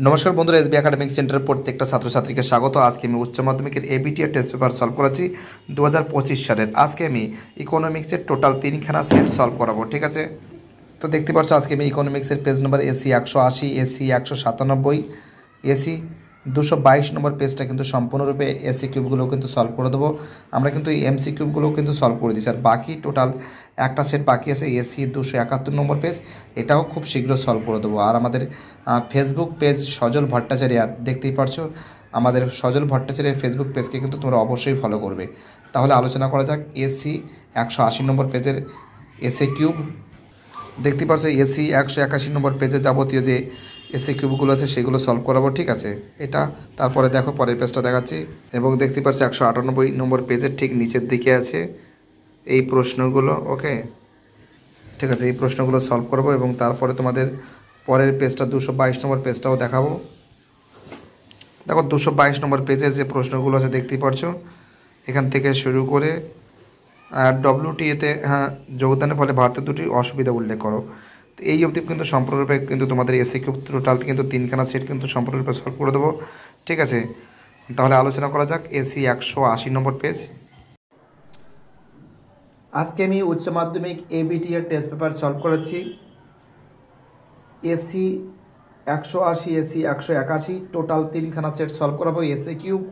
নমস্কার বন্ধুরা, SB academic সেন্টারের প্রত্যেকটা ছাত্রছাত্রীকে স্বাগত। আজকে আমি উচ্চ মাধ্যমিকের এবিটি এর টেস্ট পেপার সলভ করাচ্ছি 2025 সালের। আজকে আমি ইকোনমিক্সের টোটাল 3খানা সেট সলভ করাবো, ঠিক আছে। তো দেখতে পাচ্ছ আজকে আমি ইকোনমিক্সের page number AC 180, AC 197, AC 222 নম্বর পেজটা কিন্তু সম্পূর্ণরূপে এসি কিউবগুলো কিন্তু সলভ করে দেবো। আমরা কিন্তু এই এমসি কিউবগুলোও কিন্তু সলভ করে দিচ্ছি। আর বাকি টোটাল একটা সেট বাকি আছে, এসি 271 নম্বর পেজ, এটাও খুব শীঘ্র সলভ করে দেবো। আর আমাদের ফেসবুক পেজ সজল ভট্টাচার্য, দেখতেই পারছো আমাদের সজল ভট্টাচার্যের ফেসবুক পেজকে কিন্তু তোমরা অবশ্যই ফলো করবে। তাহলে আলোচনা করা যাক এসি 180 নম্বর পেজের এসি কিউব। দেখতে পাচ্ছ এসি 181 নম্বর পেজে যাবতীয় যে এসি কিউবগুলো আছে সেগুলো সলভ করাবো, ঠিক আছে। এটা তারপরে দেখো পরের পেজটা দেখাচ্ছি। এবং দেখতে পাচ্ছ 198 নম্বর পেজের ঠিক নিচের দিকে আছে এই প্রশ্নগুলো, ওকে, ঠিক আছে। এই প্রশ্নগুলো সলভ করবো এবং তারপরে তোমাদের পরের পেজটা 222 নম্বর পেজটাও দেখাবো। দেখো 222 নম্বর পেজের যে প্রশ্নগুলো আছে দেখতেই পাচ্ছ, এখান থেকে শুরু করে ডব্লিউটিএতে যোগদানের ফলে ভারতের দুটি অসুবিধা উল্লেখ করো। তো এই অবধি কিন্তু সম্পূর্ণরূপে কিন্তু তোমাদের এসি কিউব টোটাল কিন্তু 3খানা সেট কিন্তু সম্পূর্ণরূপে সলভ করে দেবো, ঠিক আছে। তাহলে আলোচনা করা যাক এসি 180 নম্বর পেজ। আজকে আমি উচ্চ মাধ্যমিক এবিটি এর টেস্ট পেপার সলভ করাচ্ছি এসি 180, এসি 181, টোটাল 3খানা সেট সলভ করাবো এসি কিউব।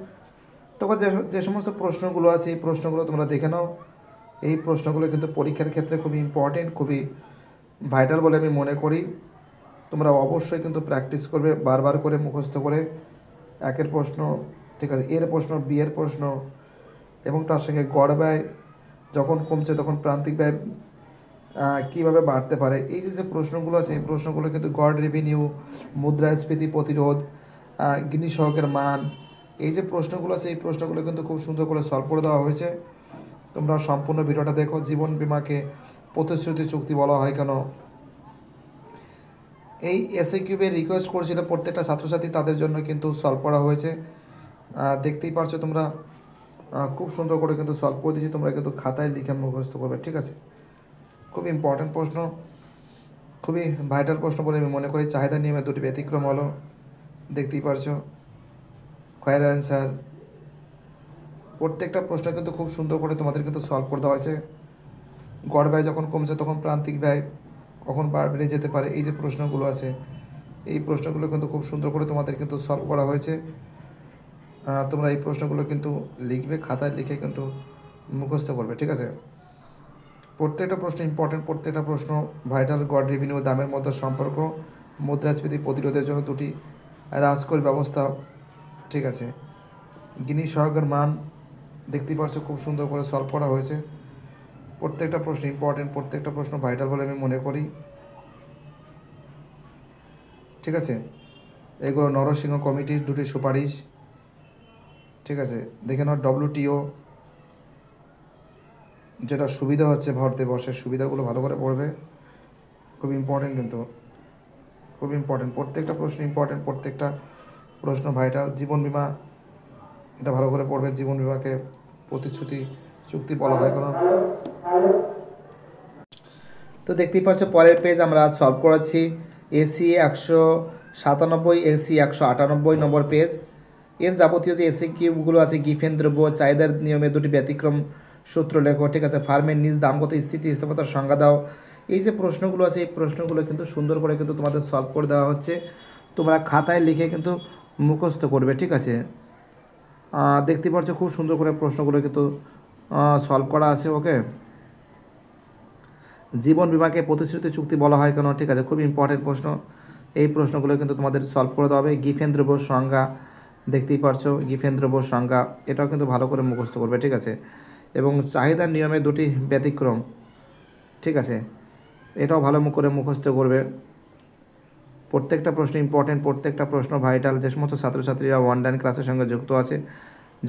তখন যে সমস্ত প্রশ্নগুলো আছে এই প্রশ্নগুলো তোমরা দেখে নাও। এই প্রশ্নগুলো কিন্তু পরীক্ষার ক্ষেত্রে খুবই ইম্পর্টেন্ট, খুবই ভাইটাল বলে আমি মনে করি। তোমরা অবশ্যই কিন্তু প্র্যাকটিস করবে, বারবার করে মুখস্থ করে একের প্রশ্ন, ঠিক আছে, এর প্রশ্ন, বি এর প্রশ্ন এবং তার সঙ্গে গড় ব্যয় যখন কমছে তখন প্রান্তিক ব্যয় কীভাবে বাড়তে পারে, এই যে প্রশ্নগুলো আছে এই প্রশ্নগুলো কিন্তু গড় রেভিনিউ, মুদ্রাস্ফীতি প্রতিরোধ, গিনি সহকের মান, এই যে প্রশ্নগুলো আছে এই প্রশ্নগুলো কিন্তু খুব সুন্দর করে সলভ করে দেওয়া হয়েছে। তোমরা সম্পূর্ণ ভিডিওটা দেখো। জীবন বিমাকে প্রতিশ্রুতি চুক্তি বলা হয় কেন, এই এসএ কিউবের রিকোয়েস্ট করেছিল প্রত্যেকটা ছাত্রছাত্রী, তাদের জন্য কিন্তু সলভ করা হয়েছে। দেখতেই পারছো তোমরা, খুব সুন্দর করে কিন্তু সলভ করে দিয়েছি। তোমরা কিন্তু খাতায় লিখে মুখস্থ করবে, ঠিক আছে। খুব ইম্পর্ট্যান্ট প্রশ্ন, খুবই ভাইটাল প্রশ্ন বলে আমি মনে করি। চাহিদা নিয়মে দুটি ব্যতিক্রম হলো, দেখতেই পারছো খয়ের অ্যান্সার। প্রত্যেকটা প্রশ্ন কিন্তু খুব সুন্দর করে তোমাদের কিন্তু সলভ করে দেওয়া হয়েছে। গড় ব্যয় যখন কমছে তখন প্রান্তিক ব্যয় কখন বেড়ে যেতে পারে, এই যে প্রশ্নগুলো আছে এই প্রশ্নগুলো কিন্তু খুব সুন্দর করে তোমাদের কিন্তু সলভ করা হয়েছে। তোমরা এই প্রশ্নগুলো কিন্তু লিখবে, খাতায় লিখে কিন্তু মুখস্থ করবে, ঠিক আছে। প্রত্যেকটা প্রশ্ন ইম্পর্টেন্ট, প্রত্যেকটা প্রশ্ন ভাইটাল। গড় রেভিনিউ দামের মধ্যে সম্পর্ক, মুদ্রাস্ফীতি প্রতিরোধের জন্য দুটি রাজকোষ ব্যবস্থা, ঠিক আছে। গিনি সহকের মান দেখতেই পাচ্ছ খুব সুন্দর করে সলভ করা হয়েছে। প্রত্যেকটা প্রশ্ন ইম্পর্টেন্ট, প্রত্যেকটা প্রশ্ন ভাইটাল বলে আমি মনে করি, ঠিক আছে। এগুলো নরসিংহ কমিটির দুটি সুপারিশ, ঠিক আছে। দেখে নাও ডব্লিউটিও যেটা সুবিধা হচ্ছে ভারতবর্ষের সুবিধাগুলো ভালো করে পড়বে, খুব ইম্পর্টেন্ট কিন্তু, খুব ইম্পর্টেন্ট। প্রত্যেকটা প্রশ্ন ইম্পর্টেন্ট, প্রত্যেকটা প্রশ্ন ভাইটাল। জীবন বিমা, এটা ভালো করে পড়বে। জীবন বিমাকে প্রতিশ্রুতি চুক্তি বলা হয় কেন। তো দেখতেই পাচ্ছ পরের পেজ আমরা আজ সলভ করাচ্ছি এসি 197, এসি 198 নম্বর পেজ। এর যাবতীয় যে এসি কিউবগুলো আছে, গিফেন দ্রব্য, চাহিদার নিয়মে দুটি ব্যতিক্রম সূত্র লেখো, ঠিক আছে। ফার্মের নিজ দামগত স্থিতিস্থাপকতার সংজ্ঞা দাও। এই যে প্রশ্নগুলো আছে এই প্রশ্নগুলো কিন্তু সুন্দর করে কিন্তু তোমাদের সলভ করে দেওয়া হচ্ছে। তোমরা খাতায় লিখে কিন্তু মুখস্থ করবে, ঠিক আছে। দেখতে পাচ্ছ খুব সুন্দর করে প্রশ্নগুলো কিন্তু সলভ করা আছে, ওকে। জীবন বিমাকে প্রতিশ্রুতি চুক্তি বলা হয় কেন, ঠিক আছে, খুব ইম্পর্টেন্ট প্রশ্ন। এই প্রশ্নগুলো কিন্তু তোমাদের সলভ করে দেওয়া হবে। গিফেন দ্রব্য সংজ্ঞা দেখতেই পারছো, গিফেন দ্রব্য সংজ্ঞা এটাও কিন্তু ভালো করে মুখস্থ করবে, ঠিক আছে। এবং চাহিদার নিয়মে দুটি ব্যতিক্রম, ঠিক আছে, এটাও ভালো করে মুখস্থ করবে। প্রত্যেকটা প্রশ্ন ইম্পর্টেন্ট, প্রত্যেকটা প্রশ্ন ভাইটাল। যে সমস্ত ছাত্রছাত্রীরা অনলাইন ক্লাসের সঙ্গে যুক্ত আছে,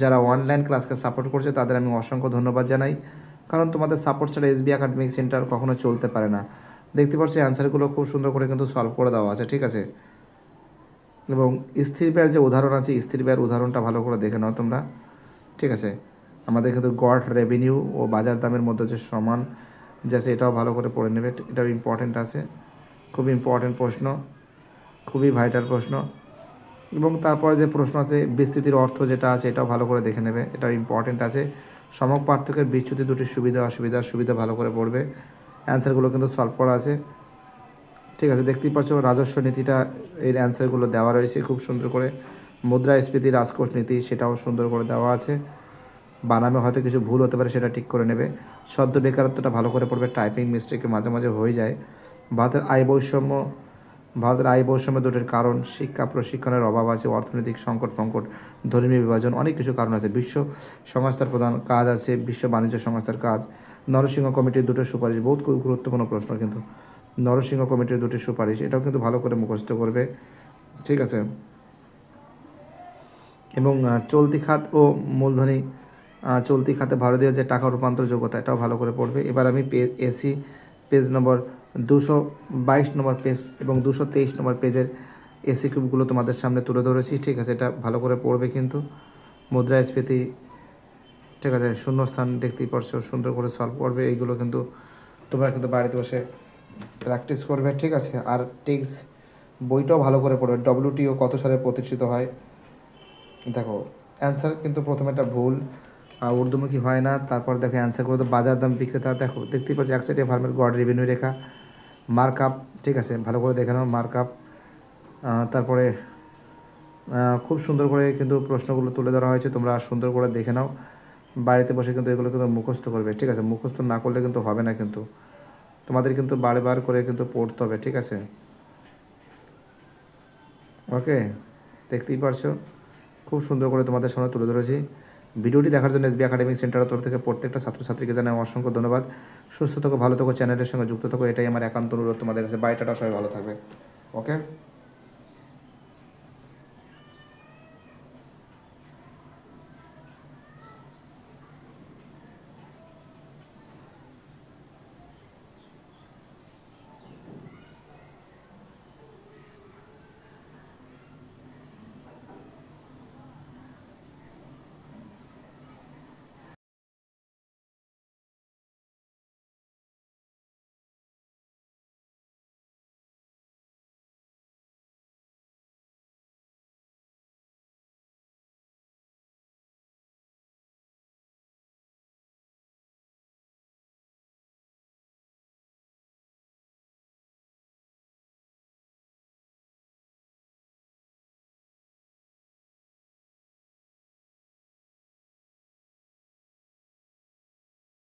যারা অনলাইন ক্লাসকে সাপোর্ট করছে তাদের আমি অসংখ্য ধন্যবাদ জানাই, কারণ তোমাদের সাপোর্ট ছাড়া এসবি একাডেমিক সেন্টার কখনো চলতে পারে না। দেখতে পাচ্ছি অ্যান্সারগুলো খুব সুন্দর করে কিন্তু সলভ করে দেওয়া আছে, ঠিক আছে। এবং স্থির ব্যয়ের যে উদাহরণ আছে স্থির ব্যয়ের উদাহরণটা ভালো করে দেখে নাও তোমরা, ঠিক আছে। আমাদের কিন্তু গড় রেভিনিউ ও বাজার দামের মধ্যে যে সমান যাচ্ছে এটাও ভালো করে পড়ে নেবে, এটাও ইম্পর্টেন্ট আছে, খুব ইম্পর্টেন্ট প্রশ্ন, খুবই ভাইটাল প্রশ্ন। এবং তারপরে যে প্রশ্ন আছে বিস্তৃতির অর্থ যেটা আছে এটাও ভালো করে দেখে নেবে, এটা ইম্পর্টেন্ট আছে। সমক পার্থক্যের বিচ্যুতি দুটির সুবিধা ভালো করে পড়বে। অ্যান্সারগুলো কিন্তু সলভ করা আছে, ঠিক আছে। দেখতেই পাচ্ছ রাজস্ব নীতিটা, এর অ্যান্সারগুলো দেওয়া রয়েছে খুব সুন্দর করে। মুদ্রাস্ফীতি রাজকোষ নীতি সেটাও সুন্দর করে দেওয়া আছে। বানামে হয়তো কিছু ভুল হতে পারে, সেটা ঠিক করে নেবে। সদ্য বেকারত্বটা ভালো করে পড়বে, টাইপিং মিস্টেকে মাঝে মাঝে হয়ে যায়। ভারতের আয় বৈষম্য ভারতের আয় বৈষম্য দুটির কারণ শিক্ষা প্রশিক্ষণের অভাব আছে, অর্থনৈতিক সংকট ধর্মীয় বিভাজন, অনেক কিছু কারণ আছে। বিশ্ব সংস্থার প্রধান কাজ আছে, বিশ্ব বাণিজ্য সংস্থার কাজ। নরসিংহ কমিটির দুটো সুপারিশ বহুত গুরুত্বপূর্ণ প্রশ্ন কিন্তু। নরসিংহ কমিটির দুটি সুপারিশ এটাও কিন্তু ভালো করে মুখস্থ করবে, ঠিক আছে। এবং চলতি খাত ও মূলধনী চলতি খাতে ভারতীয় যে টাকা রূপান্তর যোগ্যতা এটাও ভালো করে পড়বে। এবার আমি পেজ নম্বর 222 নম্বর পেজ এবং 223 নম্বর পেজের এসি কিউবগুলো তোমাদের সামনে তুলে ধরেছি, ঠিক আছে। এটা ভালো করে পড়বে কিন্তু। মুদ্রাস্ফীতি, ঠিক আছে। শূন্যস্থান দেখতেই পারছো, সুন্দর করে সলভ করবে। এইগুলো কিন্তু তোমরা কিন্তু বাড়িতে বসে প্র্যাকটিস করবে, ঠিক আছে। আর টেক্সট বইটাও ভালো করে পড়বে। WTO কত সালে প্রতিষ্ঠিত হয়? দেখো অ্যান্সার কিন্তু প্রথমে একটা ভুল, ঊর্ধ্বমুখী হয় না। তারপর দেখো অ্যান্সারগুলো তো বাজার দাম বিক্রেতা, দেখো দেখতেই পাচ্ছি এক সাইডে ফার্মের গড় রেভিনিউ রেখা, মার্কআপ, ঠিক আছে। ভালো করে দেখে নাও মার্কআপ। তারপরে খুব সুন্দর করে কিন্তু প্রশ্নগুলো তুলে ধরা হয়েছে, তোমরা সুন্দর করে দেখে নাও। বাড়িতে বসে কিন্তু এগুলো কিন্তু মুখস্থ করবে, ঠিক আছে। মুখস্থ না করলে কিন্তু হবে না, কিন্তু তোমাদের কিন্তু বারবার করে কিন্তু পড়তে হবে, ঠিক আছে। ওকে, দেখতেই পারছো খুব সুন্দর করে তোমাদের সামনে তুলে ধরেছি। ভিডিওটি দেখার জন্য এসবি একাডেমিক সেন্টারের তরফ থেকে প্রত্যেকটা ছাত্রছাত্রীকে জানাই অসংখ্য ধন্যবাদ। সুস্থ থাকো, ভালো থাকো, চ্যানেলের সঙ্গে যুক্ত থাকো, এটাই আমার একান্ত অনুরোধ তোমাদের কাছে। বাইটাটা সবাই ভালো থাকবে, ওকে।